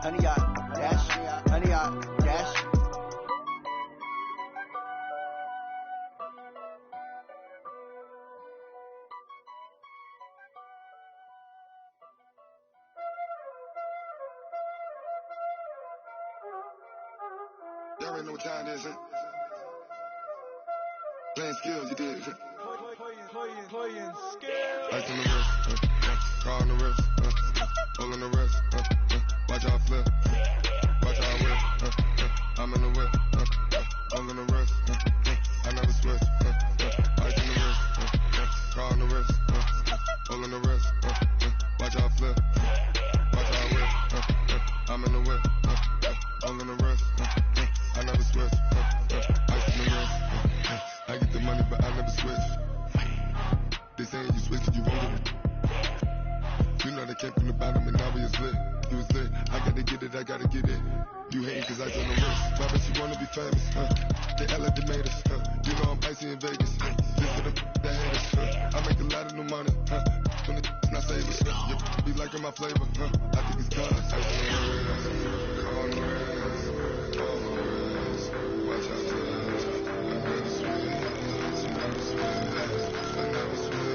honey yacht, dash, honey yacht, dash. Y'all already know what time it is, huh? Playing skills, you did. Playing skills. Ice on the wrist, car on the wrist, hole in the wrist, watch out flip, watch out whip, I'm in the whip, hole in the wrist, I never switch, ice on the wrist, car on the wrist, hole in the wrist, watch out flip, watch out whip, I'm in the whip, hole in the wrist, I never switch, ice on the wrist, I get the money but I never switch. They saying you switch and you won't get it. You know they came from the bottom and now we is lit. You was lit, I gotta get it, I gotta get it. You hating cause ice on the wrist. My bitch, you wanna be famous, They act like they made us, You know I'm icy in Vegas, Just for the that hate us, I make a lot of new money, When the not savers, You be liking my flavor, I think it's cause ice on the wrist, on the wrist, on the wrist. Watch out for this, I never switch, I never switch.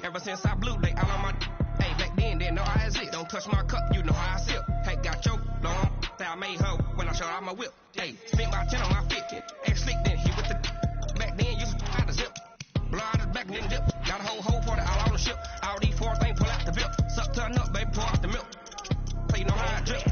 Ever since I blew, they all on my. Hey, back then, didn't know I exist. Don't touch my cup, you know how I sip. Hey, got your long. Say I made her when I showed out my whip. Hey, spent about 10 on my fit. Ex-slick, then he with the. Back then, used to out the zip. Blow out his back, then dip. Got a whole for the all on the ship. All these four things pull out the bip. Suck, turn up, baby, pour out the milk. So you know how I drip.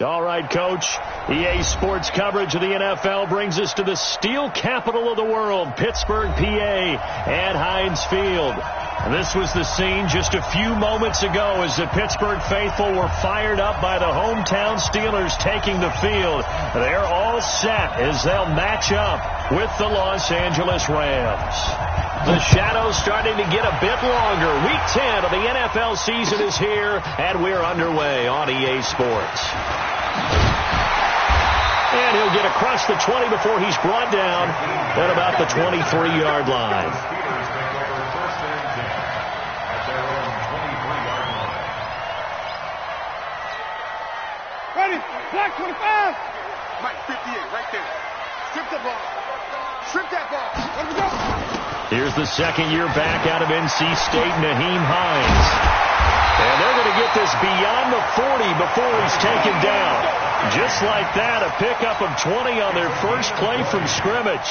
All right, Coach. EA Sports coverage of the NFL brings us to the steel capital of the world, Pittsburgh, PA, at Heinz Field. This was the scene just a few moments ago as the Pittsburgh faithful were fired up by the hometown Steelers taking the field. They're all set as they'll match up with the Los Angeles Rams. The shadow's starting to get a bit longer. Week 10 of the NFL season is here, and we're underway on EA Sports. And he'll get across the 20 before he's brought down at about the 23-yard line. Ready, black 25. Mike, 58, right there. Strip that ball. Strip that ball. Let me go. Here's the second-year back out of NC State, Naheem Hines. And they're going to get this beyond the 40 before he's taken down. Just like that, a pickup of 20 on their first play from scrimmage.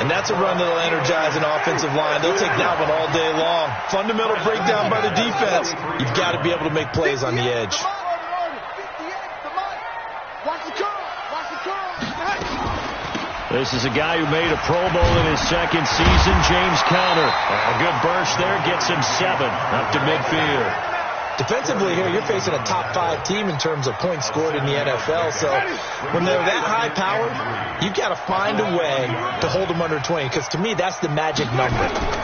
And that's a run that'll energize an offensive line. They'll take that one all day long. Fundamental breakdown by the defense. You've got to be able to make plays on the edge. This is a guy who made a Pro Bowl in his second season, James Conner. A good burst there, gets him 7 up to midfield. Defensively here, you're facing a top 5 team in terms of points scored in the NFL. So when they're that high-powered, you've got to find a way to hold them under 20. Because to me, that's the magic number.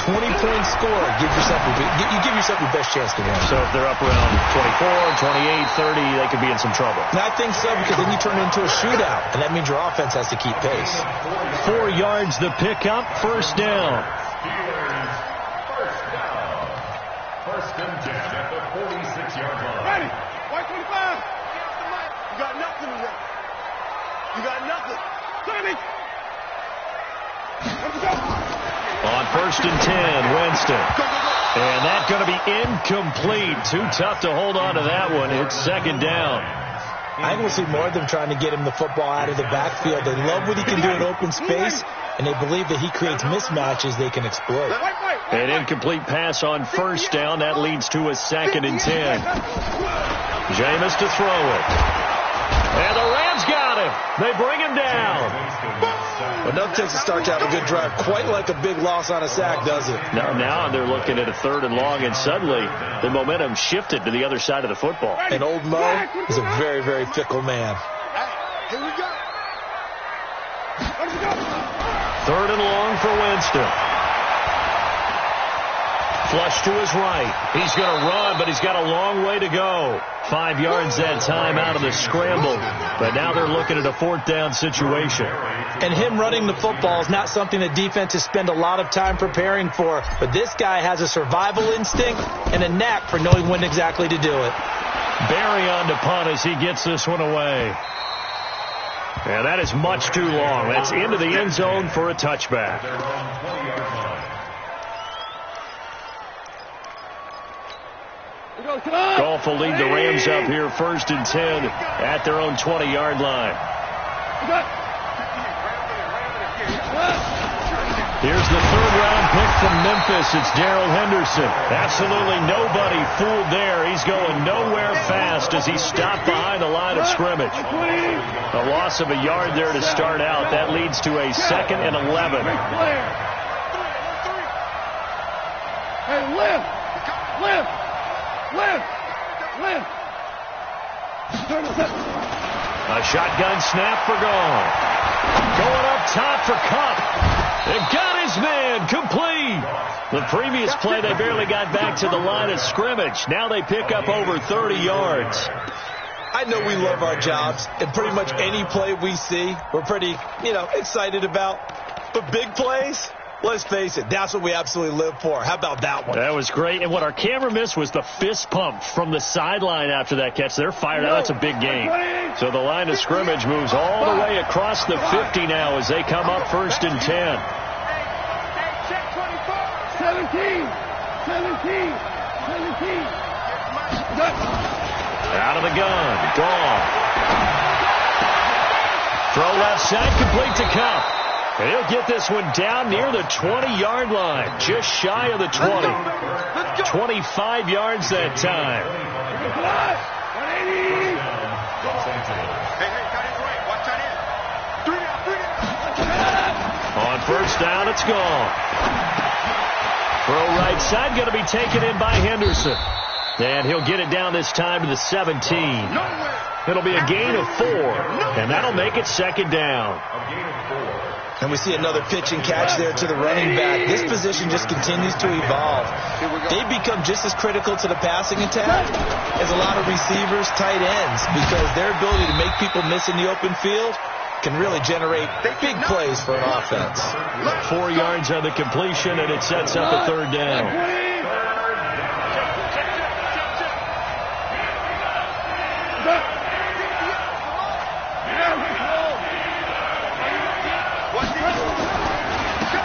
20 points scored, you give yourself your best chance to win. So if they're up around 24, 28, 30, they could be in some trouble. And I think so, because then you turn it into a shootout, and that means your offense has to keep pace. 4 yards the pickup, first down. First and 10 at the 46-yard line. Ready. White 25. You got nothing today. You got nothing. Tommy. Let's go. On first and 10, Winston. And that's going to be incomplete. Too tough to hold on to that one. It's second down. I will see more of them trying to get him the football out of the backfield. They love what he can do in open space, and they believe that he creates mismatches they can exploit. An incomplete pass on first down. That leads to a second and 10. Jameis to throw it. And the Rams got him. They bring him down. Enough takes to start to have a good drive. Quite like a big loss on a sack, does it? Now they're looking at a third and long, and suddenly the momentum shifted to the other side of the football. And old Mo is a very, very fickle man. Here we go. Let's go. Third and long for Winston. Flush to his right. He's going to run, but he's got a long way to go. 5 yards that time out of the scramble. But now they're looking at a fourth down situation. And him running the football is not something that defenses spend a lot of time preparing for. But this guy has a survival instinct and a knack for knowing when exactly to do it. Barry on to punt as he gets this one away. And that is much too long. That's into the end zone for a touchback. Goff will lead the Rams up here first and 10 at their own 20-yard line. Here's the third-round pick from Memphis. It's Darrell Henderson. Absolutely nobody fooled there. He's going nowhere fast as he stopped behind the line of scrimmage. A loss of a yard there to start out. That leads to a second and 11. Hey, lift. A shotgun snap for Gone. Going up top for Cup. They got his man complete. The previous play, they barely got back to the line of scrimmage. Now they pick up over 30 yards. I know we love our jobs, and pretty much any play we see, we're pretty, excited about. But big plays, let's face it, that's what we absolutely live for. How about that one? That was great. And what our camera missed was the fist pump from the sideline after that catch. They're fired out. That's a big game. So the line of scrimmage moves all the way across the 50 now as they come up first and 10. 17. Out of the gun. Gone. Throw left side, complete to Cup. And he'll get this one down near the 20-yard line, just shy of the 20. 25 yards that time. On first down, it's gone. Throw right side, going to be taken in by Henderson. And he'll get it down this time to the 17. It'll be a gain of 4, and that'll make it second down. And we see another pitch and catch there to the running back. This position just continues to evolve. They become just as critical to the passing attack as a lot of receivers, tight ends, because their ability to make people miss in the open field can really generate big plays for an offense. 4 yards on the completion, and it sets up a third down.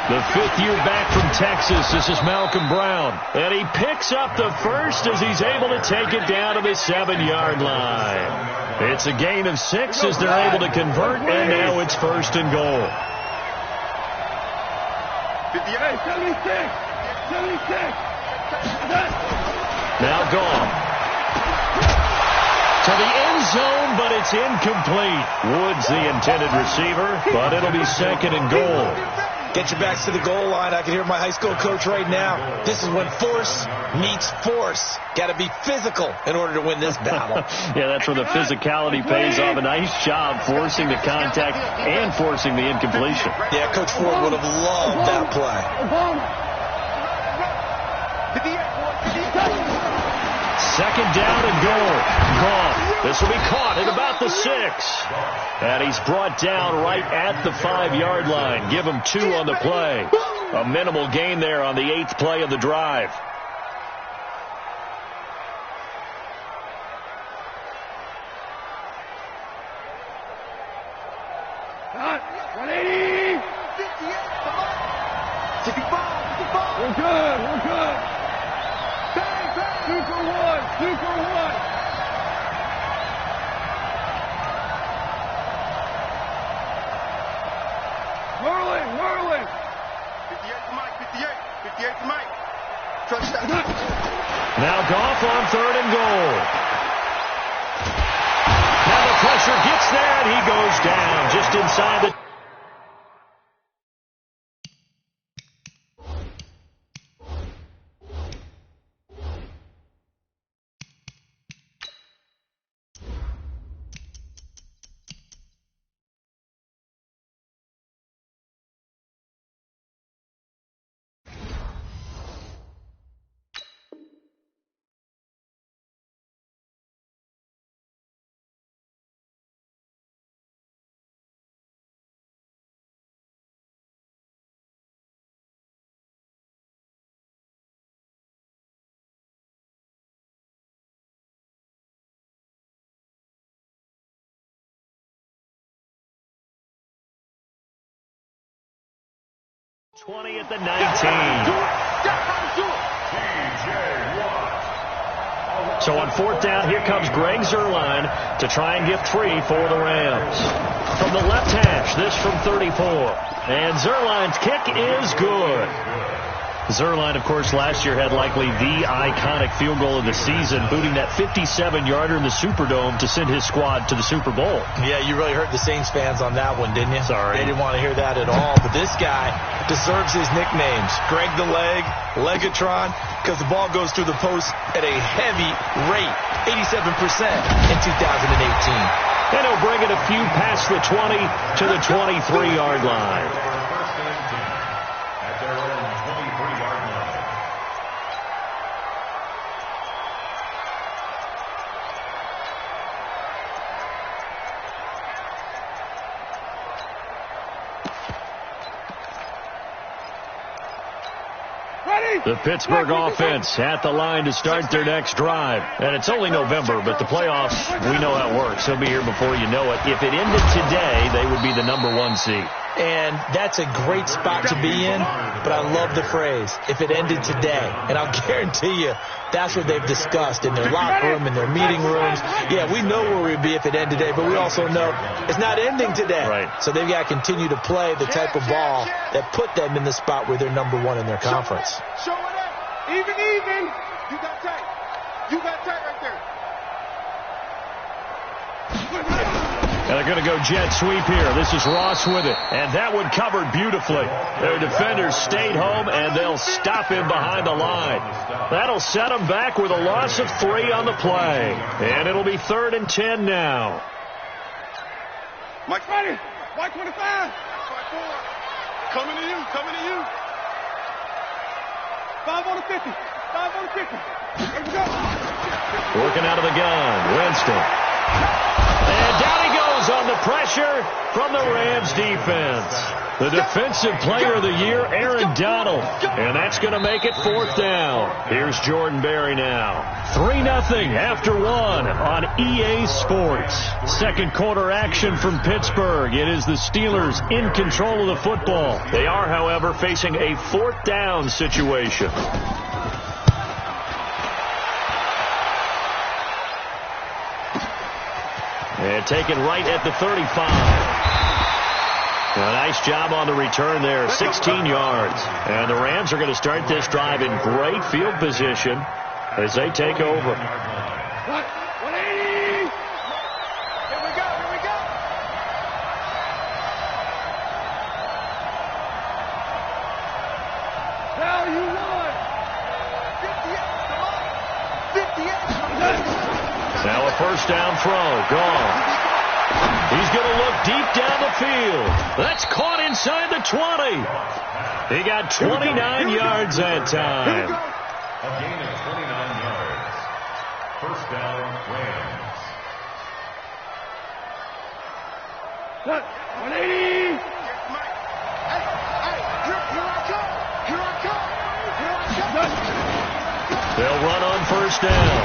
The fifth-year back from Texas, this is Malcolm Brown. And he picks up the first as he's able to take it down to the 7-yard line. It's a gain of 6 as they're able to convert, and now it's first and goal. 76. Now Gone. To the end zone, but it's incomplete. Woods the intended receiver, but it'll be second and goal. Get your backs to the goal line. I can hear my high school coach right now. This is when force meets force. Got to be physical in order to win this battle. Yeah, that's where the physicality pays off. A nice job forcing the contact and forcing the incompletion. Yeah, Coach Ford would have loved that play. Second down and goal. Gone. This will be caught at about the 6. And he's brought down right at the 5-yard line. Give him 2 on the play. A minimal gain there on the 8th play of the drive. We're good. We're good. Bang, bang. 2 for 1. 2 for 1. Whirling, whirling. 58 to Mike. 58. 58 to Mike. Touchdown. Now Goff on 3rd and goal. Now the pressure gets there and he goes down just inside the... ...20 at the 19. So on 4th down, here comes Greg Zuerlein to try and get 3 for the Rams. From the left hash, this from 34. And Zuerlein's kick is good. Zuerlein, of course, last year had likely the iconic field goal of the season, booting that 57-yarder in the Superdome to send his squad to the Super Bowl. Yeah, you really hurt the Saints fans on that one, didn't you? Sorry. They didn't want to hear that at all. But this guy deserves his nicknames. Greg the Leg, Legatron, because the ball goes through the post at a heavy rate, 87% in 2018. And he'll bring it a few past the 20 to the 23-yard line. The Pittsburgh offense at the line to start their next drive. And it's only November, but the playoffs, we know how it works. They'll be here before you know it. If it ended today, they would be the #1 seed. And that's a great spot to be in, but I love the phrase, if it ended today. And I'll guarantee you, that's what they've discussed in their locker room, in their meeting rooms. Yeah, we know where we'd be if it ended today, but we also know it's not ending today. Right. So they've got to continue to play the type of ball that put them in the spot where they're #1 in their conference. Show it up. Even. You got tight. You got tight right there. And they're going to go jet sweep here. This is Ross with it. And that one covered beautifully. Their defenders stayed home, and they'll stop him behind the line. That'll set them back with a loss of 3 on the play. And it'll be 3rd and 10 now. Mike's ready. Mike 25. Coming to you. 5 on the 50. 5 on the 50. Here we go. Working out of the gun. Winston. And down he goes on the pressure from the Rams defense. The defensive player of the year, Aaron Donald. And that's going to make it 4th down. Here's Jordan Berry now. 3-0 after 1 on EA Sports. Second quarter action from Pittsburgh. It is the Steelers in control of the football. They are, however, facing a 4th down situation. And taken right at the 35. A nice job on the return there, 16 yards. And the Rams are going to start this drive in great field position as they take over. 180. Here we go. Hell, you won. 58. Now a first down throw. Gone. He's going to look deep down the field. That's caught inside the 20. He got 29 yards that time. A gain of 29 yards. First down, Rams. 180. They'll run on first down.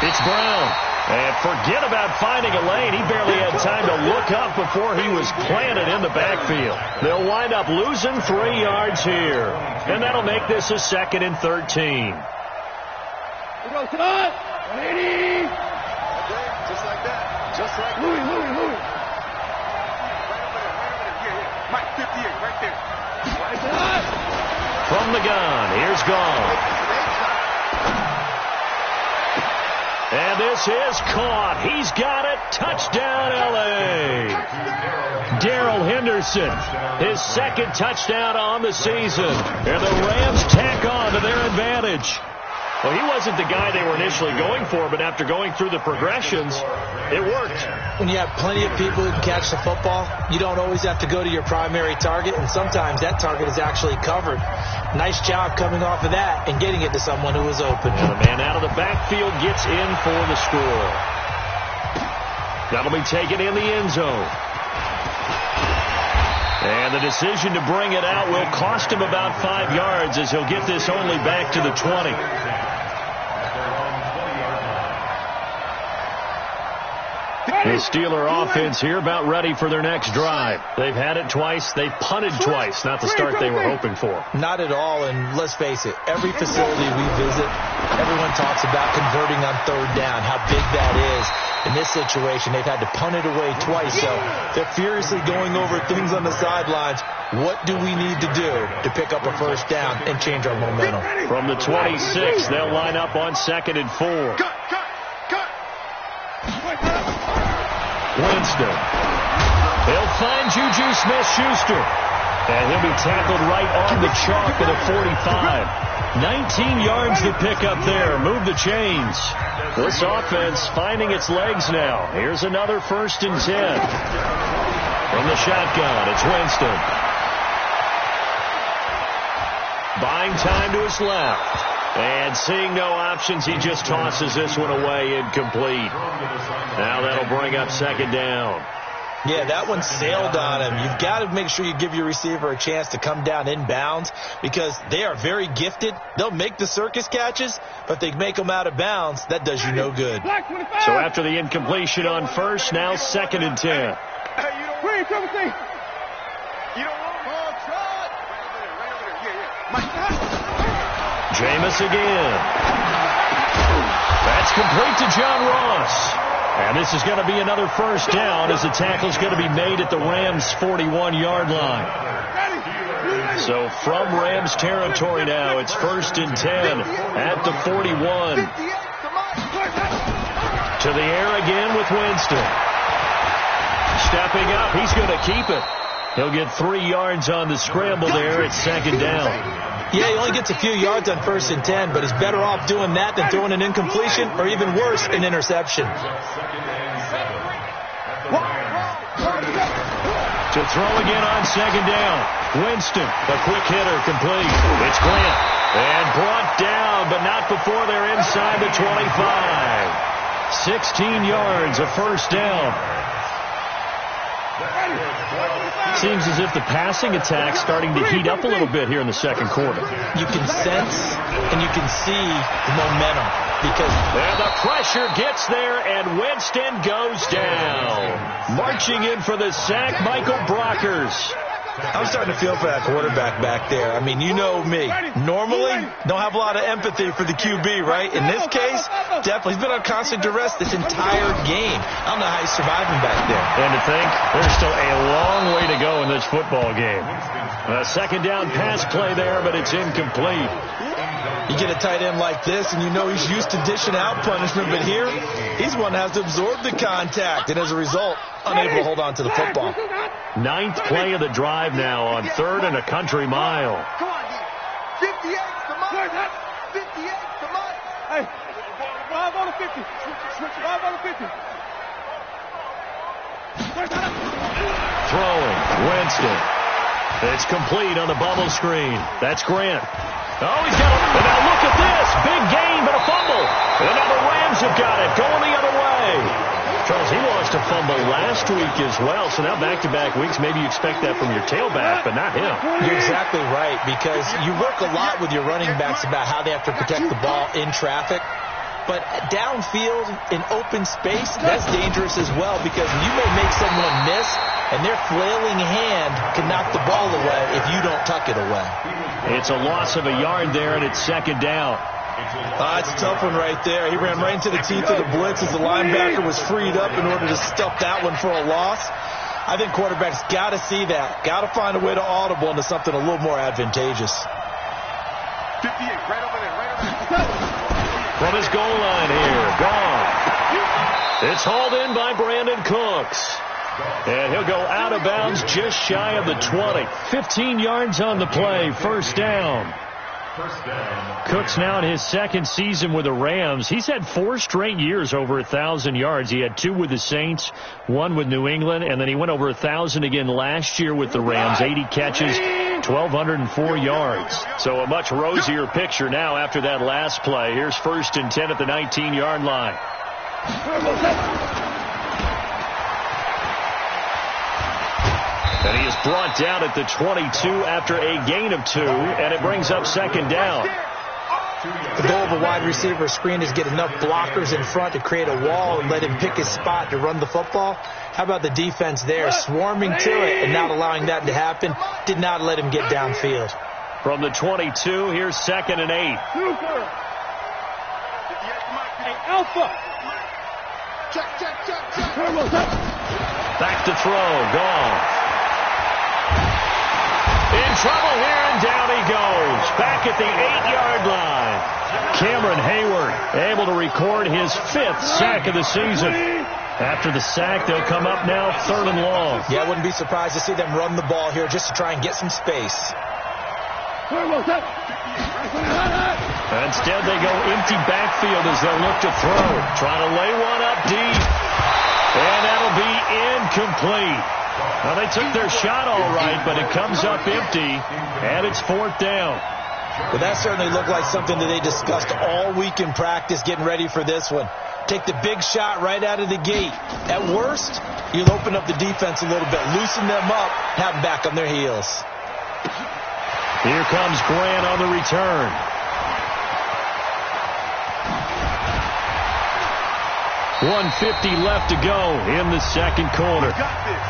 It's Brown. And forget about finding a lane. He barely had time to look up before he was planted in the backfield. They'll wind up losing 3 yards here. And that'll make this a 2nd and 13. Here goes to us. 180. Just like that. Just like Louis. Right over there. Yeah. Mike, 58, right there. Right to us. From the gun, here's Gone. And this is caught. He's got it. Touchdown, L.A. Darrell Henderson, his 2nd touchdown on the season. And the Rams tack on to their advantage. Well, he wasn't the guy they were initially going for, but after going through the progressions, it worked. When you have plenty of people who can catch the football, you don't always have to go to your primary target, and sometimes that target is actually covered. Nice job coming off of that and getting it to someone who was open. And the man out of the backfield gets in for the score. That'll be taken in the end zone. And the decision to bring it out will cost him about 5 yards as he'll get this only back to the 20. The Steeler offense here about ready for their next drive. They've had it twice. They've punted twice. Not the start they were hoping for. Not at all, and let's face it, every facility we visit, everyone talks about converting on 3rd down, how big that is. In this situation, they've had to punt it away twice, so they're furiously going over things on the sidelines. What do we need to do to pick up a first down and change our momentum? From the 26, they'll line up on 2nd and 4. Winston. He'll find Juju Smith-Schuster. And he'll be tackled right on the chalk at a 45. 19 yards to pick up there. Move the chains. This offense finding its legs now. Here's another 1st and 10. From the shotgun, it's Winston. Buying time to his left. And seeing no options, he just tosses this one away incomplete. Now that'll bring up 2nd down. Yeah, that one sailed on him. You've got to make sure you give your receiver a chance to come down inbounds because they are very gifted. They'll make the circus catches, but they make them out of bounds. That does you no good. So after the incompletion on 1st, now 2nd and 10. Jameis again. That's complete to John Ross. And this is going to be another first down as the tackle's going to be made at the Rams' 41-yard line. So from Rams territory now, it's 1st and 10 at the 41. To the air again with Winston. Stepping up, he's going to keep it. He'll get 3 yards on the scramble there at 2nd down. Yeah, he only gets a few yards on 1st and 10, but he's better off doing that than throwing an incompletion or even worse, an interception. To throw again on 2nd down. Winston, a quick hitter, complete. It's Grant. And brought down, but not before they're inside the 25. 16 yards, a first down. Seems as if the passing attack's starting to heat up a little bit here in the second quarter. You can sense and you can see the momentum. And the pressure gets there, and Winston goes down. Marching in for the sack, Michael Brockers. I'm starting to feel for that quarterback back there. I mean, you know me. Normally, don't have a lot of empathy for the QB, right? In this case, definitely. He's been on constant duress this entire game. I don't know how he's surviving back there. And to think, there's still a long way to go in this football game. A 2nd down pass play there, but it's incomplete. You get a tight end like this, and you know he's used to dishing out punishment, but here, he's one that has to absorb the contact, and as a result, unable to hold on to the football. 9th play of the drive now on 3rd and a country mile. 58 to Mike. 58 to Mike. Hey, 5 on the 50. Switch 5 on the 50. Throwing, Winston. It's complete on the bubble screen. That's Grant. Oh, he's got it. And now look at this. Big gain, but a fumble. And now the Rams have got it. Going the other way. Charles, he lost a fumble last week as well. So now back-to-back weeks, maybe you expect that from your tailback, but not him. You're exactly right, because you work a lot with your running backs about how they have to protect the ball in traffic. But downfield, in open space, that's dangerous as well, because you may make someone miss, and their flailing hand can knock the ball away if you don't tuck it away. It's a loss of a yard there, and it's second down. It's a tough one right there. He ran right into the teeth of the blitz as the linebacker was freed up in order to stuff that one for a loss. I think quarterbacks got to see that. Got to find a way to audible into something a little more advantageous. 58, right over there. From his goal line here, gone. It's hauled in by Brandon Cooks. And he'll go out of bounds just shy of the 20. 15 yards on the play, first down. Cooks now in his second season with the Rams. He's had 4 straight years over 1,000 yards. He had 2 with the Saints, 1 with New England, and then he went over 1,000 again last year with the Rams. 80 catches, 1,204 yards. So a much rosier picture now after that last play. Here's 1st and 10 at the 19-yard line. And he is brought down at the 22 after a gain of 2, and it brings up second down. The goal of a wide receiver screen is get enough blockers in front to create a wall and let him pick his spot to run the football. How about the defense there, swarming to it and not allowing that to happen? Did not let him get downfield. From the 22, here's 2nd and 8. Alpha. Back to throw, gone. In trouble here, and down he goes. Back at the 8-yard line. Cameron Hayward able to record his 5th sack of the season. After the sack, they'll come up now 3rd and long. Yeah, I wouldn't be surprised to see them run the ball here just to try and get some space. Instead, they go empty backfield as they'll look to throw. Trying to lay one up deep. And that'll be incomplete. Well, they took their shot all right, but it comes up empty, and it's 4th down. Well, that certainly looked like something that they discussed all week in practice getting ready for this one. Take the big shot right out of the gate. At worst, you'll open up the defense a little bit, loosen them up, have them back on their heels. Here comes Grant on the return. .150 left to go in the second quarter. Got this.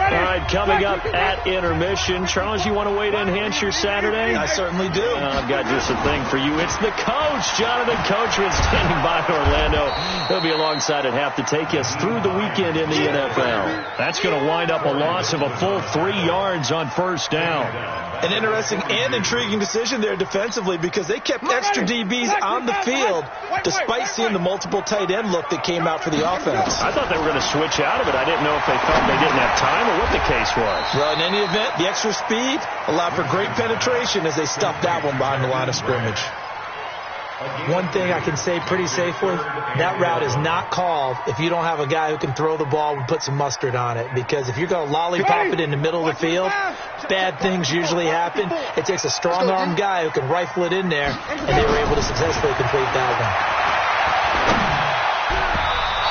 All right, coming up at intermission. Charles, you want to wait to enhance your Saturday? I certainly do. I've got just a thing for you. It's the coach, Jonathan Coachman, standing by in Orlando. He'll be alongside at half to take us through the weekend in the NFL. That's going to wind up a loss of a full 3 yards on first down. An interesting and intriguing decision there defensively, because they kept extra DBs on the field despite seeing the multiple tight end look that came out for the offense. I thought they were going to switch out of it. I didn't know if they felt they didn't have time or what the case was. Well, in any event, the extra speed allowed for great penetration as they stuffed that one behind the line of scrimmage. One thing I can say pretty safely, that route is not called if you don't have a guy who can throw the ball and put some mustard on it. Because if you're going to lollipop it in the middle of the field, bad things usually happen. It takes a strong-armed guy who can rifle it in there, and they were able to successfully complete that one.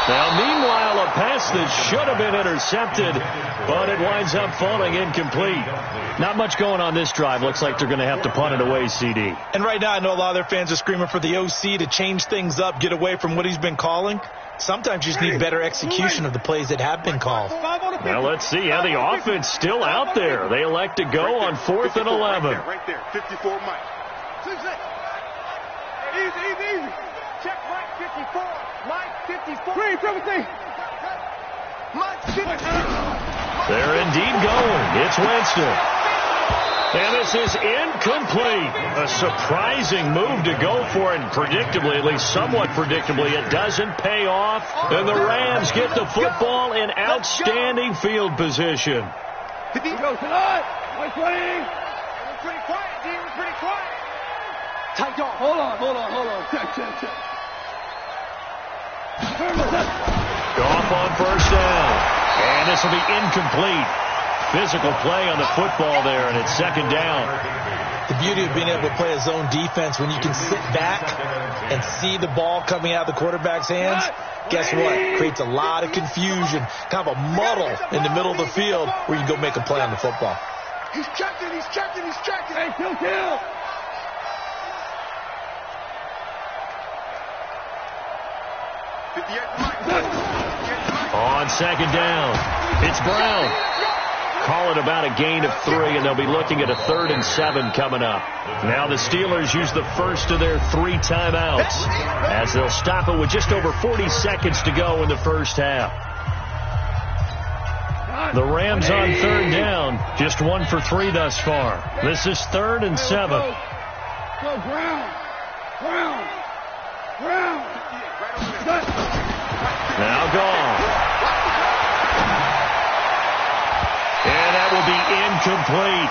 Now, meanwhile, a pass that should have been intercepted, but it winds up falling incomplete. Not much going on this drive. Looks like they're going to have to punt it away, CD. And right now, I know a lot of their fans are screaming for the OC to change things up, get away from what he's been calling. Sometimes you just need better execution of the plays that have been called. Now, let's see how the offense still out there. They elect to go on 4th and 11. Right there, 54 Mike. Easy. Check Mike 54. Mike 54. Green, Mike 54. They're indeed going. It's Winston. And this is incomplete. A surprising move to go for it, and predictably, at least somewhat predictably, it doesn't pay off. And the Rams get the football in outstanding field position. He goes tonight. We're pretty quiet, D. We're pretty quiet. Tight dog. Hold on. Check. Goff on first down. And this will be incomplete. Physical play on the football there, and it's second down. The beauty of being able to play a zone defense when you can sit back and see the ball coming out of the quarterback's hands, guess what? Creates a lot of confusion, kind of a muddle in the middle of the field where you can go make a play on the football. He's checking. Hey, kill. On second down, it's Brown. Call it about a gain of 3, and they'll be looking at a 3rd and 7 coming up. Now the Steelers use the first of their 3 timeouts as they'll stop it with just over 40 seconds to go in the first half. The Rams on 3rd down, just 1 for 3 thus far. This is 3rd and 7. Go, Brown. Now gone. And that will be incomplete.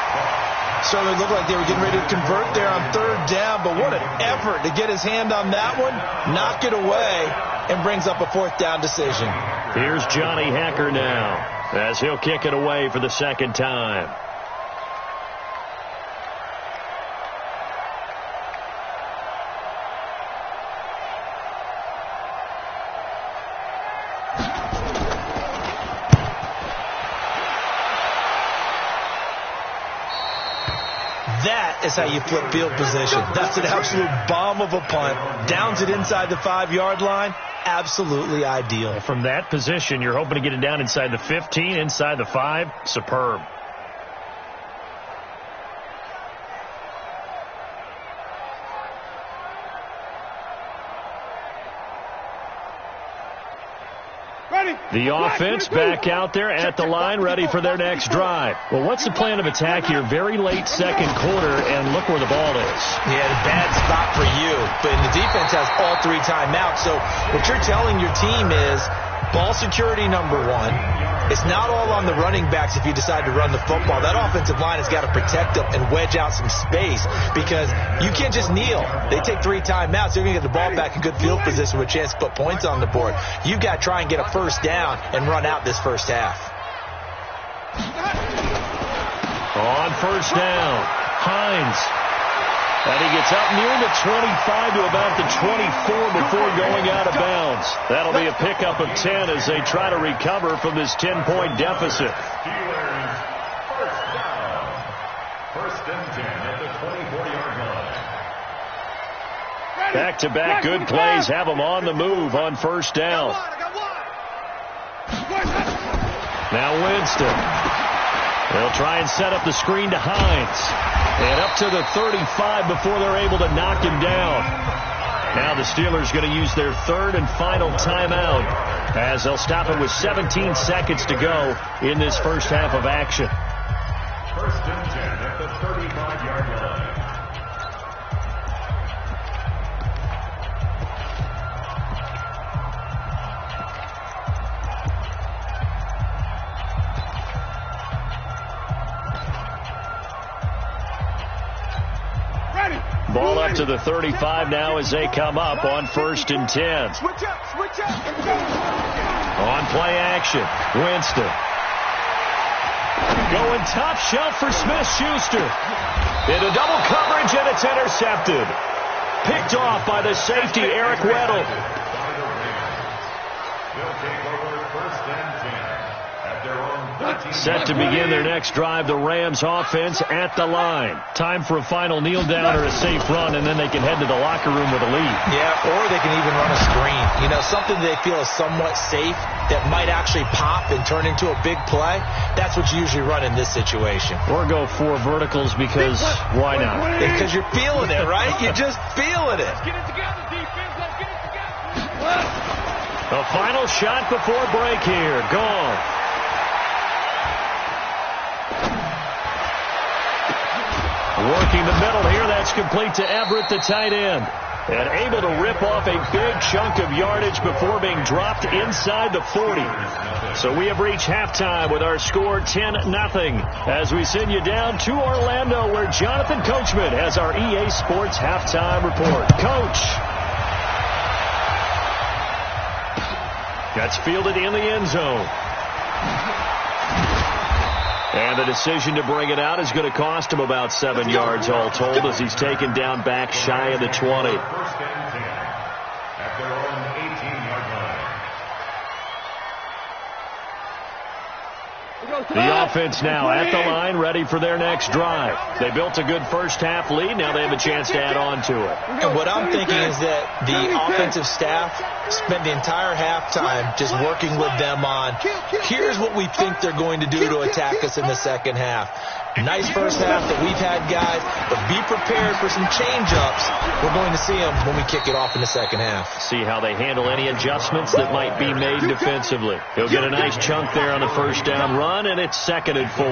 So it looked like they were getting ready to convert there on 3rd down, but what an effort to get his hand on that one, knock it away, and brings up a 4th down decision. Here's Johnny Hacker now as he'll kick it away for the second time. That is how you flip field position. That's an absolute bomb of a punt. Downs it inside the 5-yard line. Absolutely ideal. From that position, you're hoping to get it down inside the 15, inside the 5. Superb. The offense back out there at the line, ready for their next drive. Well, what's the plan of attack here? Very late second quarter, and look where the ball is. Yeah, a bad spot for you. But the defense has all 3 timeouts. So what you're telling your team is ball security number 1. It's not all on the running backs if you decide to run the football. That offensive line has got to protect them and wedge out some space because you can't just kneel. They take 3 timeouts. They're going to get the ball back in good field position with a chance to put points on the board. You've got to try and get a first down and run out this first half. On first down, Hines. And he gets up near the 25 to about the 24 before going out of bounds. That'll be a pickup of 10 as they try to recover from this 10-point deficit. Steelers first down. 1st and 10 at the 24-yard line. Back-to-back good plays have them on the move on first down. Now Winston. They'll try and set up the screen to Hines. And up to the 35 before they're able to knock him down. Now the Steelers going to use their 3rd and final timeout as they'll stop it with 17 seconds to go in this first half of action. 1st and 10 at the 35-yard line. Ball up to the 35 now as they come up on 1st and 10. Switch up. On play action, Winston. Going top shelf for Smith-Schuster. Into double coverage, and it's intercepted. Picked off by the safety, Eric Weddle. They'll take over 1st and 10 at their own 13. Set to begin their next drive, the Rams offense at the line. Time for a final kneel down or a safe run, and then they can head to the locker room with a lead. Yeah, or they can even run a screen. You know, something they feel is somewhat safe that might actually pop and turn into a big play. That's what you usually run in this situation. Or go 4 verticals because why not? Because you're feeling it, right? You're just feeling it. Get it together, defense. Let's get it together. A final shot before break here. Gone. Working the middle here. That's complete to Everett, the tight end. And able to rip off a big chunk of yardage before being dropped inside the 40. So we have reached halftime with our score 10-0 as we send you down to Orlando where Jonathan Coachman has our EA Sports halftime report. Coach. That's fielded in the end zone. And the decision to bring it out is going to cost him about 7 yards all told as he's taken down back shy of the 20. First and 10 at their own 18-yard line. The offense now at the line, ready for their next drive. They built a good first-half lead. Now they have a chance to add on to it. And what I'm thinking is that the offensive staff spent the entire halftime just working with them on, here's what we think they're going to do to attack us in the second half. Nice first half that we've had, guys, but be prepared for some change-ups. We're going to see them when we kick it off in the second half. See how they handle any adjustments that might be made defensively. He'll get a nice chunk there on the first down run, and it's 2nd and 4.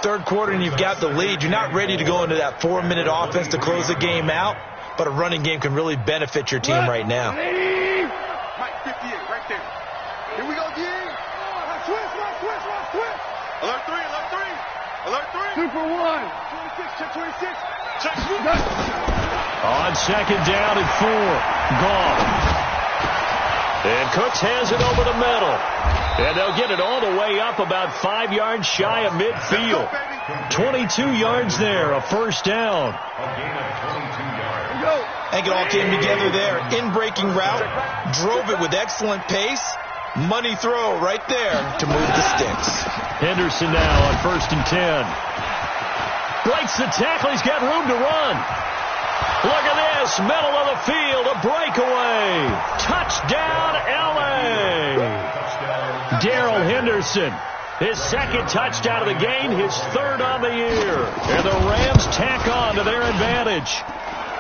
Third quarter, and you've got the lead. You're not ready to go into that 4-minute offense to close the game out, but a running game can really benefit your team right now. Mike 58, right there. Here we go again. Switch. Alert 3. Alert 3. 2 for 1. 26, check 26. Check. On second down and 4. Gone. And Cooks has it over the middle. And they'll get it all the way up about 5 yards shy of midfield. 22 yards there, a first down. A gain of 22 yards. I think it all came together there. In-breaking route, drove it with excellent pace. Money throw right there to move the sticks. Henderson now on 1st and 10. Breaks the tackle. He's got room to run. Look at this. Middle of the field. A breakaway. Touchdown, L.A. Darrell Henderson. His 2nd touchdown of the game. His 3rd on the year. And the Rams tack on to their advantage.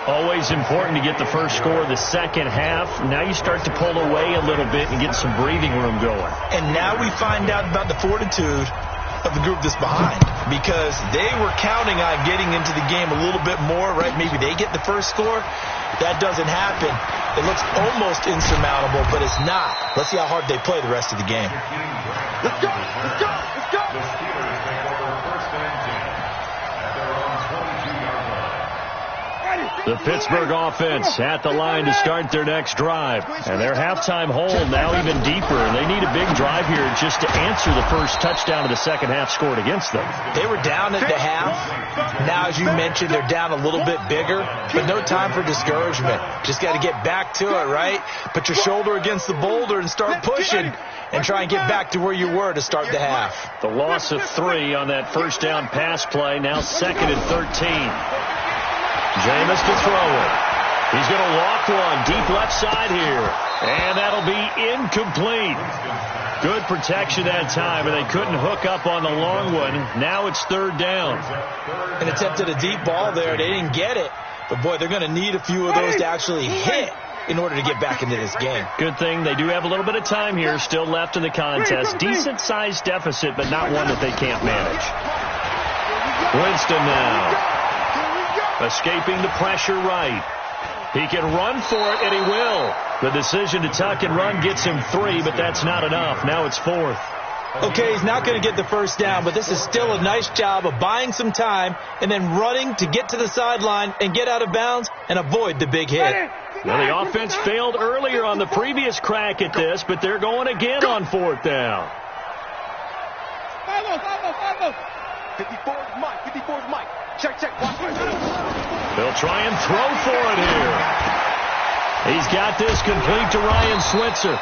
Always important to get the first score of the second half. Now you start to pull away a little bit and get some breathing room going. And now we find out about the fortitude of the group that's behind, because they were counting on getting into the game a little bit more, right? Maybe they get the first score. That doesn't happen. It looks almost insurmountable, but it's not. Let's see how hard they play the rest of the game. Let's go. The Steelers take over 1st and 10 at their own 22-yard line. The Pittsburgh offense at the line to start their next drive. And their halftime hole now even deeper. And they need a big drive here just to answer the first touchdown of the second half scored against them. They were down at the half. Now, as you mentioned, they're down a little bit bigger, but no time for discouragement. Just got to get back to it, right? Put your shoulder against the boulder and start pushing and try and get back to where you were to start the half. The loss of 3 on that first down pass play. Now 2nd and 13. Jameis to throw it. He's going to walk one deep left side here. And that'll be incomplete. Good protection that time, and they couldn't hook up on the long one. Now it's 3rd down. An attempt at a deep ball there. They didn't get it. But, boy, they're going to need a few of those to actually hit in order to get back into this game. Good thing they do have a little bit of time here still left in the contest. Decent-sized deficit, but not one that they can't manage. Winston now. Escaping the pressure right. He can run for it, and he will. The decision to tuck and run gets him 3, but that's not enough. Now it's 4th. Okay, he's not going to get the first down, but this is still a nice job of buying some time and then running to get to the sideline and get out of bounds and avoid the big hit. Well, the offense failed earlier on the previous crack at this, but they're going again on 4th down. 54's Mike. 54's Mike. Check. They'll try and throw for it here. He's got this complete to Ryan Switzer.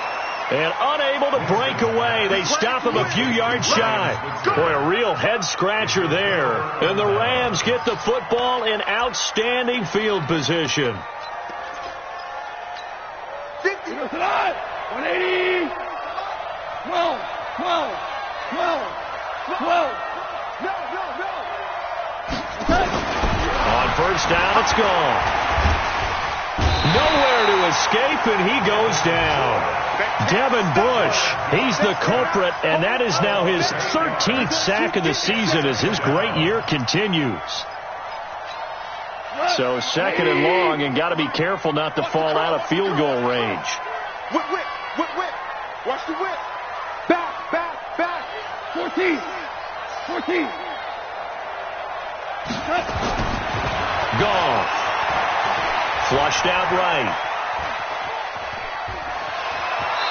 And unable to break away. They stop him a few yards shy. Boy, a real head-scratcher there. And the Rams get the football in outstanding field position. 180. 12. On first down, it's gone. Nowhere to escape, and he goes down. Devin Bush, he's the culprit, and that is now his 13th sack of the season as his great year continues. So second and long, and got to be careful not to fall out of field goal range. Whip. Watch the whip. Back. 14. Gone. Flushed out right.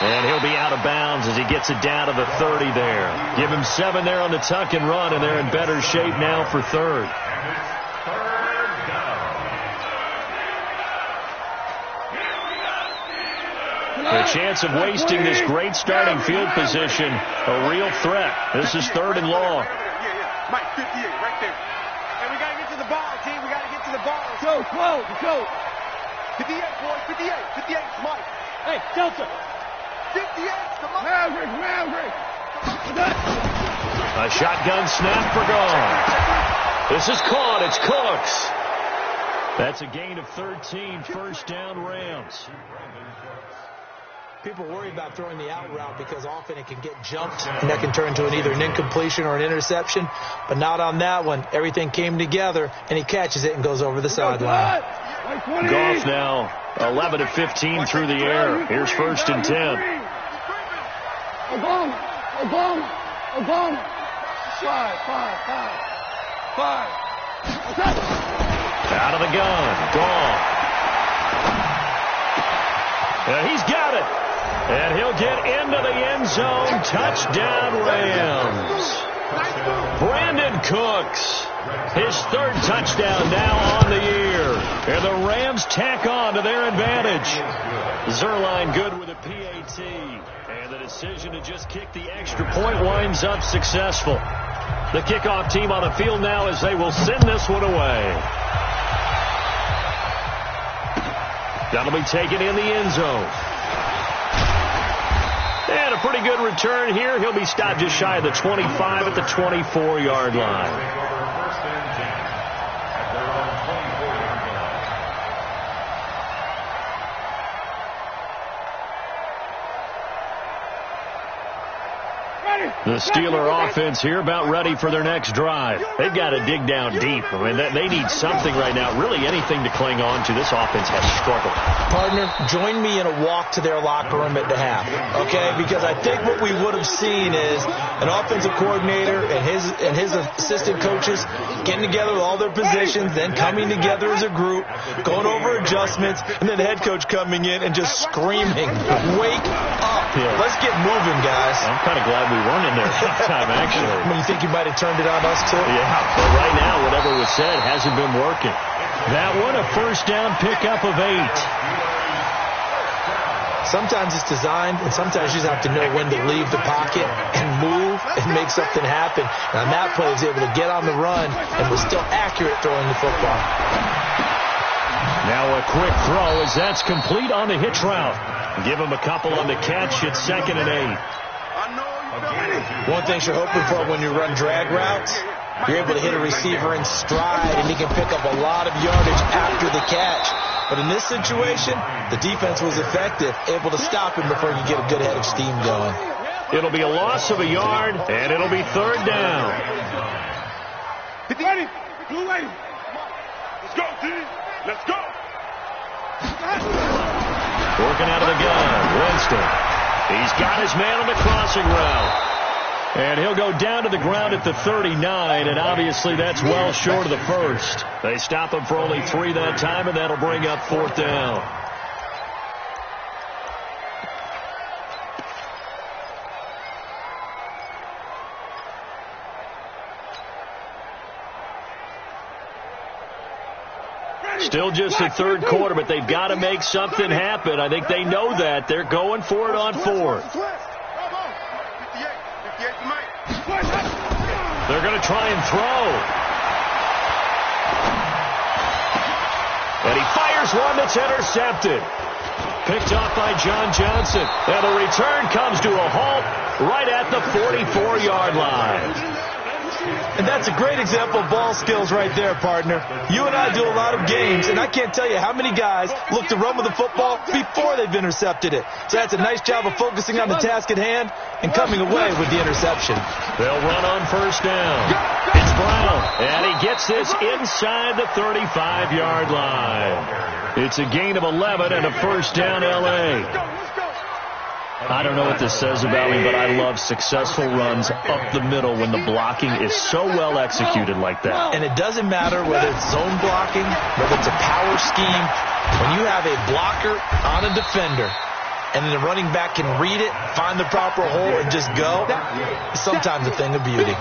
And he'll be out of bounds as he gets it down to the 30 there. Give him 7 there on the tuck and run, and they're in better shape now for third. The chance of wasting this great starting field position, a real threat. This is third and long. Yeah. Mike, 58, right there. And we got to get to the ball, team. We got to get to the ball. Go. 58, boys. 58, Mike. Hey, Delta. 58, come on. Maverick. A shotgun snap for gone. This is caught. It's Cooks. That's a gain of 13, first down Rams. People worry about throwing the out route because often it can get jumped, and that can turn into either an incompletion or an interception. But not on that one. Everything came together, and he catches it and goes over the sideline. Goff now 11 of 15 through the air. Here's first and 10. Obama. 5. Out of the gun. Goff. And he's got it. And he'll get into the end zone. Touchdown, Rams. Brandon Cooks. His third touchdown now on the year. And the Rams tack on to their advantage. Zerline good with a PAT. And the decision to just kick the extra point winds up successful. The kickoff team on the field now as they will send this one away. That'll be taken in the end zone. And a pretty good return here. He'll be stopped just shy of the 25 at the 24-yard line. The Steeler offense here about ready for their next drive. They've got to dig down deep. I mean, they need something right now, really anything to cling on to. This offense has struggled. Partner, join me in a walk to their locker room at the half, okay? Because I think what we would have seen is an offensive coordinator and his assistant coaches getting together with all their positions, then coming together as a group, going over adjustments, and then the head coach coming in and just screaming, "Wake up! Yeah. Let's get moving, guys." I'm kind of glad we weren't in there that time, actually. I mean, you think you might have turned it on us, too? Yeah, but right now, whatever was said hasn't been working. That one, a first down pickup of 8. Sometimes it's designed, and sometimes you just have to know when to leave the pocket and move and make something happen. And on that play, he was able to get on the run and was still accurate throwing the football. Now a quick throw as that's complete on the hitch route. Give him a couple on the catch. It's 2nd and 8. One thing you're hoping for when you run drag routes, you're able to hit a receiver in stride, and he can pick up a lot of yardage after the catch. But in this situation, the defense was effective, able to stop him before you get a good head of steam going. It'll be a loss of a yard, and it'll be 3rd down. Ready? Blue lady. Let's go, D. Let's go. Working out of the gun, Winston. He's got his man on the crossing route. And he'll go down to the ground at the 39, and obviously that's well short of the first. They stop him for only 3 that time, and that'll bring up 4th down. Still just the 3rd quarter, but they've got to make something happen. I think they know that. They're going for it on 4th. They're going to try and throw. And he fires one that's intercepted. Picked off by John Johnson. And the return comes to a halt right at the 44-yard line. And that's a great example of ball skills right there, partner. You and I do a lot of games, and I can't tell you how many guys look to run with the football before they've intercepted it. So that's a nice job of focusing on the task at hand and coming away with the interception. They'll run on first down. It's Brown, and he gets this inside the 35-yard line. It's a gain of 11 and a first down, L.A. I don't know what this says about me, but I love successful runs up the middle when the blocking is so well executed like that. And it doesn't matter whether it's zone blocking, whether it's a power scheme. When you have a blocker on a defender, and then the running back can read it, find the proper hole, and just go, it's sometimes a thing of beauty.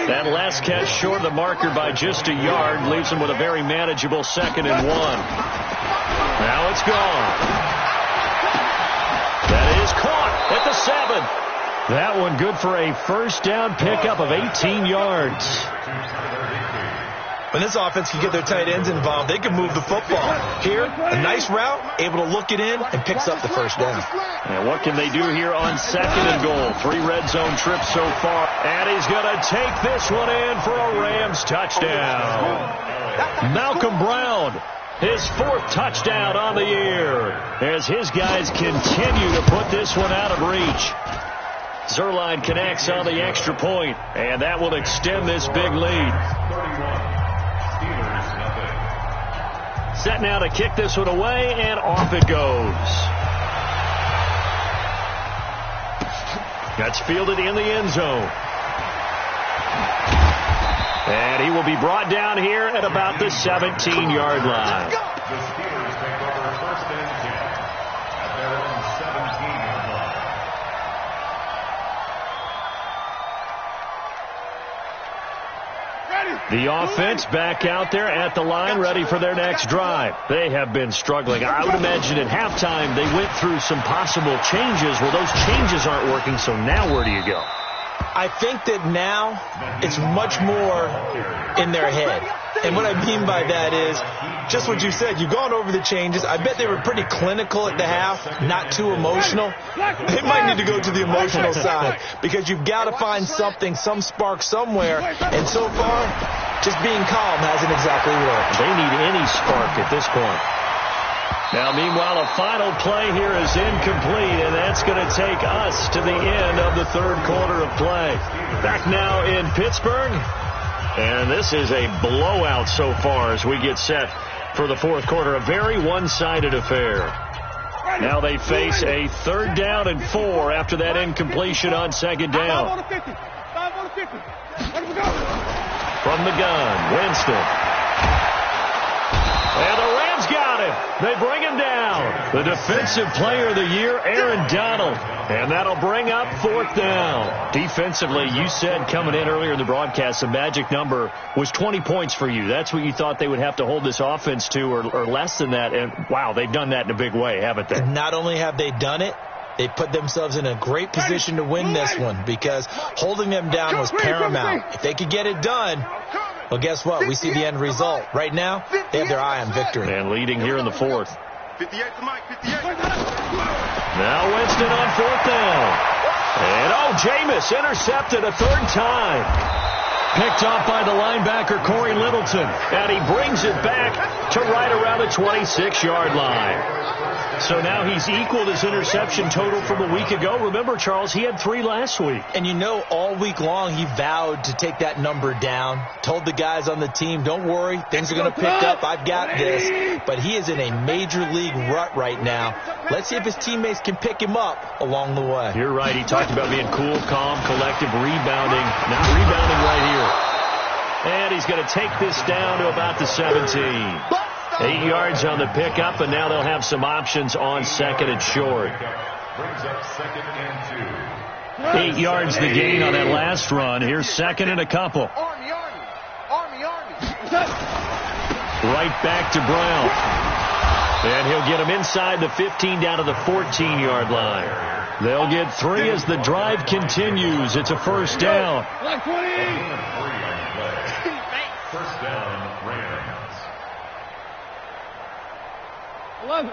That last catch short of the marker by just a yard leaves him with a very manageable 2nd and 1. Now it's gone. That is caught at the 7. That one good for a first down pickup of 18 yards. When this offense can get their tight ends involved, they can move the football. Here, a nice route, able to look it in, and picks up the first down. And what can they do here on 2nd and goal? 3 red zone trips so far. And he's going to take this one in for a Rams touchdown. Malcolm Brown, his 4th touchdown on the year, as his guys continue to put this one out of reach. Zerline connects on the extra point, and that will extend this big lead. Set now to kick this one away, and off it goes. That's fielded in the end zone. And he will be brought down here at about the 17-yard line. The Steelers take over 1st and 10 at their own 17-yard line. The offense back out there at the line, ready for their next drive. They have been struggling. I would imagine at halftime they went through some possible changes. Well, those changes aren't working, so now where do you go? I think that now it's much more in their head. And what I mean by that is just what you said. You've gone over the changes. I bet they were pretty clinical at the half, not too emotional. They might need to go to the emotional side because you've got to find something, some spark somewhere. And so far, just being calm hasn't exactly worked. They need any spark at this point. Now, meanwhile, a final play here is incomplete, and that's going to take us to the end of the 3rd quarter of play. Back now in Pittsburgh, and this is a blowout so far as we get set for the 4th quarter. A very one-sided affair. Now they face a 3rd down and 4 after that incompletion on 2nd down. From the gun, Winston. And the Rams got him. They bring him down. The defensive player of the year, Aaron Donald. And that'll bring up 4th down. Defensively, you said coming in earlier in the broadcast, the magic number was 20 points for you. That's what you thought they would have to hold this offense to, or less than that. And, wow, they've done that in a big way, haven't they? Not only have they done it, they put themselves in a great position to win this one because holding them down was paramount. If they could get it done, well, guess what? We see the end result. Right now, they have their eye on victory. And leading here in the 4th. 58 to Mike, 58. Now Winston on 4th down. And, Jameis intercepted a 3rd time. Picked off by the linebacker, Corey Littleton. And he brings it back to right around the 26-yard line. So now he's equaled his interception total from a week ago. Remember, Charles, he had 3 last week. And all week long he vowed to take that number down. Told the guys on the team, don't worry, things are going to pick up. I've got this. But he is in a major league rut right now. Let's see if his teammates can pick him up along the way. You're right. He talked about being cool, calm, collective, rebounding. Not rebounding right here. And he's going to take this down to about the 17. 8 yards on the pickup, and now they'll have some options on 2nd and short. Brings up 2nd and 2. 8 yards the gain on that last run. Here's 2nd and a couple. Army. Right back to Brown. And he'll get him inside the 15 down to the 14-yard line. They'll get 3 as the drive continues. It's a first down. 1st down, Rams. 11.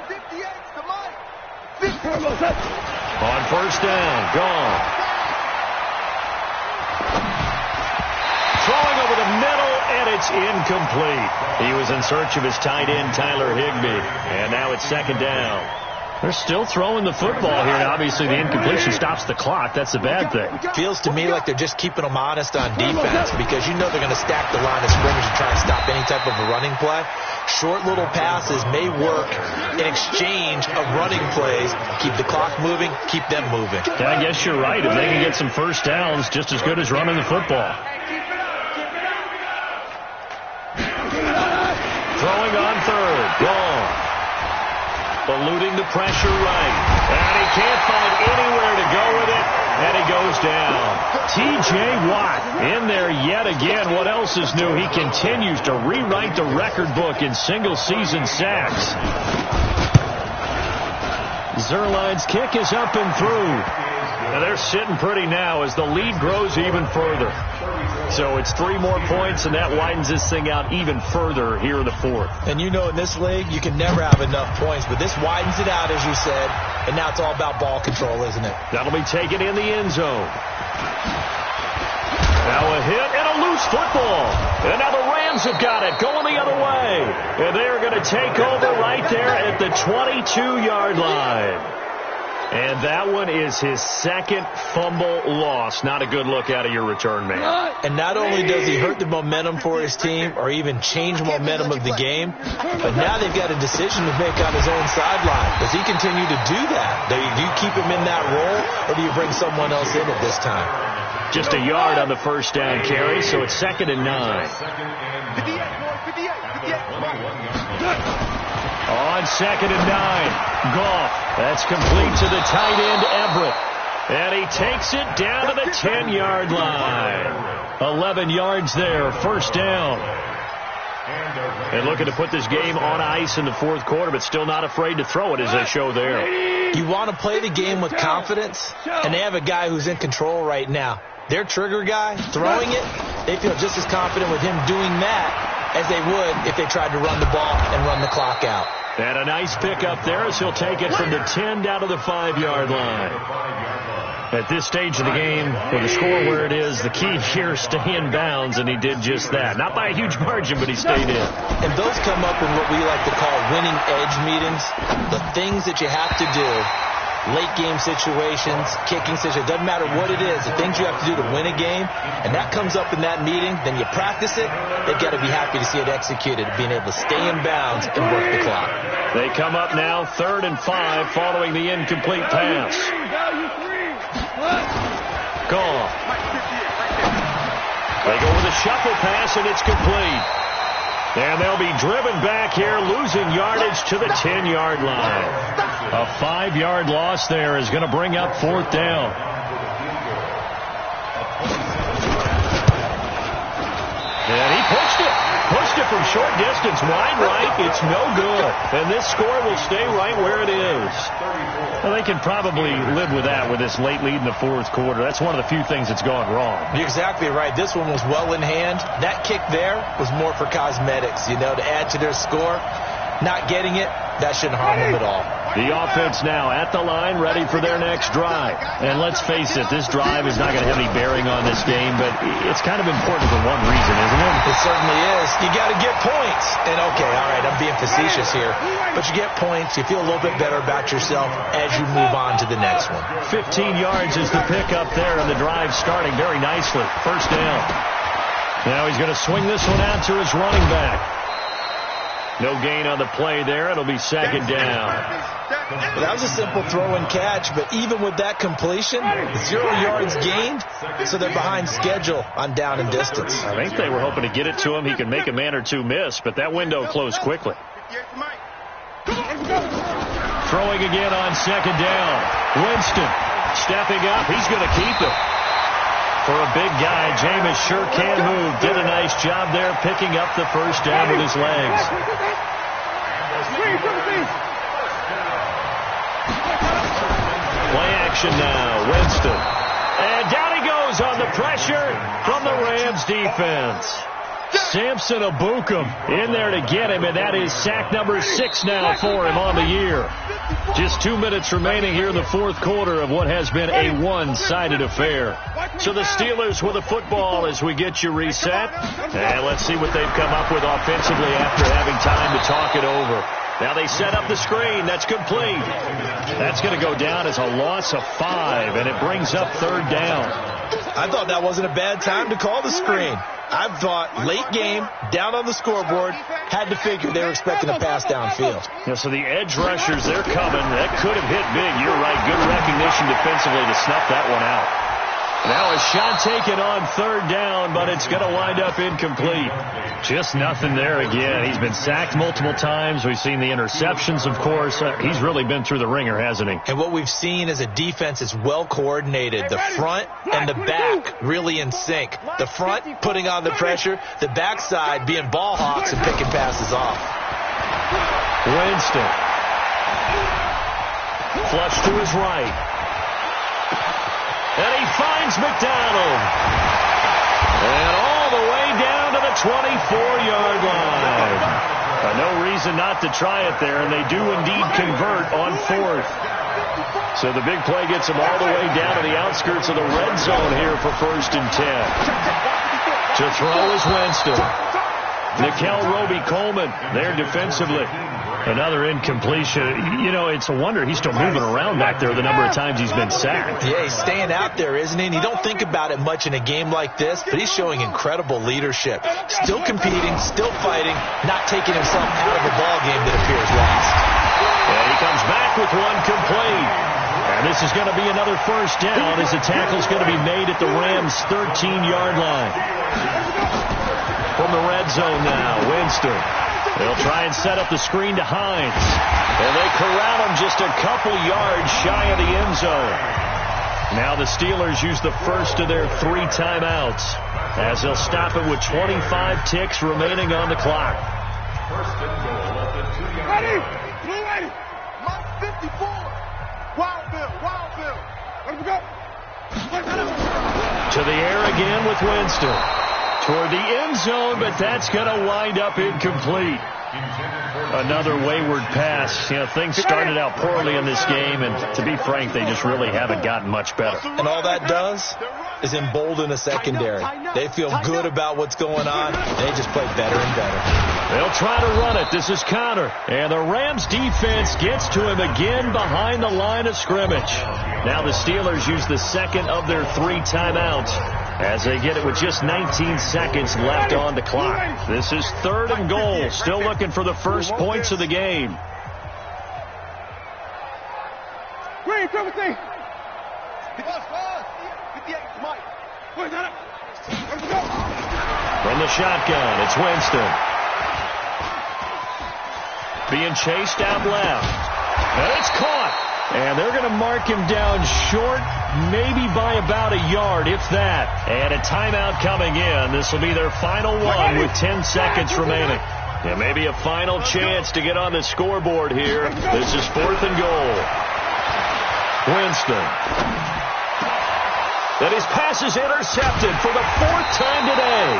58 to Mike. On 1st down, gone. it's incomplete. He was in search of his tight end, Tyler Higbee. And now it's second down. They're still throwing the football here, and obviously the incompletion stops the clock. That's the bad thing. Feels to me like they're just keeping them honest on defense because you know they're going to stack the line of scrimmage and try and stop any type of a running play. Short little passes may work in exchange of running plays. Keep the clock moving, keep them moving. Yeah, I guess you're right. If they can get some first downs, just as good as running the football. Throwing on third. Gone. Eluding the pressure right. And he can't find anywhere to go with it. And he goes down. T.J. Watt in there yet again. What else is new? He continues to rewrite the record book in single-season sacks. Zuerlein's kick is up and through. And they're sitting pretty now as the lead grows even further. So it's 3 more points, and that widens this thing out even further here in the fourth. And you know in this league, you can never have enough points, but this widens it out, as you said, and now it's all about ball control, isn't it? That'll be taken in the end zone. Now a hit and a loose football. And now the Rams have got it, going the other way. And they're going to take over right there at the 22-yard line. And that one is his second fumble loss. Not a good look out of your return man. And not only does he hurt the momentum for his team or even change momentum of the game, but now they've got a decision to make on his own sideline. Does he continue to do that? Do you keep him in that role, or do you bring someone else in at this time? Just a yard on the first down carry, so it's 2nd and 9. 58. On 2nd and 9, Goff. That's complete to the tight end, Everett. And he takes it down to the 10-yard line. 11 yards there, first down. And looking to put this game on ice in the fourth quarter, but still not afraid to throw it as they show there. You want to play the game with confidence, and they have a guy who's in control right now. Their trigger guy, throwing it, they feel just as confident with him doing that as they would if they tried to run the ball and run the clock out. And a nice pick up there as he'll take it from the 10 down to the 5-yard line. At this stage of the game, with the score where it is, the key here is stay in bounds, and he did just that. Not by a huge margin, but he stayed in. And those come up in what we like to call winning edge meetings. The things that you have to do, late game situations, kicking situations, doesn't matter what it is, the things you have to do to win a game, and that comes up in that meeting, then you practice it, they've got to be happy to see it executed, being able to stay in bounds and work the clock. They come up now 3rd and 5 following the incomplete pass. Goff. They go with a shuffle pass, and it's complete. And they'll be driven back here, losing yardage to the 10-yard line. A 5-yard loss there is going to bring up 4th down. And he pushed it. Pushed it from short distance, wide right. It's no good. And this score will stay right where it is. Well, they can probably live with that with this late lead in the fourth quarter. That's one of the few things that's gone wrong. You're exactly right. This one was well in hand. That kick there was more for cosmetics, to add to their score. Not getting it, that shouldn't harm them at all. The offense now at the line, ready for their next drive. And let's face it, this drive is not going to have any bearing on this game, but it's kind of important for one reason, isn't it? It certainly is. You got to get points. And, okay, all right, I'm being facetious here. But you get points, you feel a little bit better about yourself as you move on to the next one. 15 yards is the pickup there, and the drive starting very nicely. First down. Now he's going to swing this one out to his running back. No gain on the play there. It'll be 2nd down. Well, that was a simple throw and catch, but even with that completion, 0 yards gained, so they're behind schedule on down and distance. I think they were hoping to get it to him. He could make a man or two miss, but that window closed quickly. Throwing again on 2nd down. Winston stepping up. He's going to keep it. For a big guy, Jameis sure can move. Did a nice job there picking up the first down with his legs. Play action now. Winston. And down he goes on the pressure from the Rams defense. Samson Abukum in there to get him, and that is sack number 6 now for him on the year. Just 2 minutes remaining here in the fourth quarter of what has been a one-sided affair. So the Steelers with the football as we get you reset. And let's see what they've come up with offensively after having time to talk it over. Now they set up the screen. That's complete. That's going to go down as a loss of 5, and it brings up third down. I thought that wasn't a bad time to call the screen. I thought late game, down on the scoreboard, had to figure they were expecting a pass downfield. Yeah, so the edge rushers, they're coming. That could have hit big. You're right. Good recognition defensively to snuff that one out. Now a shot taken on third down, but it's going to wind up incomplete. Just nothing there again. He's been sacked multiple times. We've seen the interceptions, of course. He's really been through the ringer, hasn't he? And what we've seen is a defense that's well coordinated. The front and the back really in sync. The front putting on the pressure, the backside being ball hawks and picking passes off. Winston. Flush to his right. And he finds McDonald. And all the way down to the 24-yard line. No reason not to try it there, and they do indeed convert on fourth. So the big play gets them all the way down to the outskirts of the red zone here for 1st and 10. To throw is Winston. Nickel Roby-Coleman there defensively. Another incompletion. You know, it's a wonder he's still moving around back there the number of times he's been sacked. Yeah, he's staying out there, isn't he? And you don't think about it much in a game like this, but he's showing incredible leadership. Still competing, still fighting, not taking himself out of a ball game that appears lost. And he comes back with one complete. And this is going to be another first down as the tackle's going to be made at the Rams' 13-yard line. From the red zone now, Winston. They'll try and set up the screen to Hines. And they corral him just a couple yards shy of the end zone. Now the Steelers use the first of their 3 timeouts as they'll stop it with 25 ticks remaining on the clock. First and goal at the 2-yard line. Mike 54. Wild Bill. Let him go. To the air again with Winston. Toward the end zone, but that's going to wind up incomplete. Another wayward pass. You know, things started out poorly in this game, and to be frank, they just really haven't gotten much better. And all that does is embolden a secondary. They feel good about what's going on, and they just play better and better. They'll try to run it. This is Connor. And the Rams defense gets to him again behind the line of scrimmage. Now the Steelers use the second of their 3 timeouts as they get it with just 19 seconds left on the clock. This is 3rd and goal. Still looking for the first points of the game. Green, 17. 58, Mike. From the shotgun, it's Winston. Being chased out left. And it's caught. And they're going to mark him down short, maybe by about a yard, if that. And a timeout coming in. This will be their final one with 10 seconds remaining. Yeah, maybe a final chance to get on the scoreboard here. This is 4th and goal. Winston. That his pass is intercepted for the 4th time today.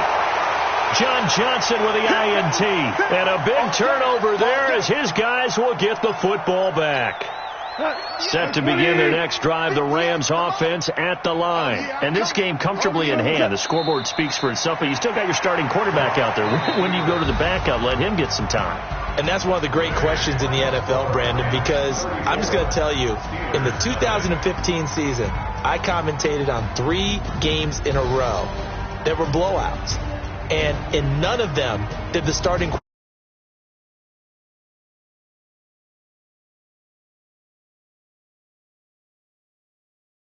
John Johnson with the INT. And a big turnover there as his guys will get the football back. Set to begin their next drive, the Rams offense at the line. And this game comfortably in hand. The scoreboard speaks for itself, but you still got your starting quarterback out there. When do you go to the backup? Let him get some time. And that's one of the great questions in the NFL, Brandon, because I'm just going to tell you, in the 2015 season, I commentated on 3 games in a row that were blowouts. And in none of them did the starting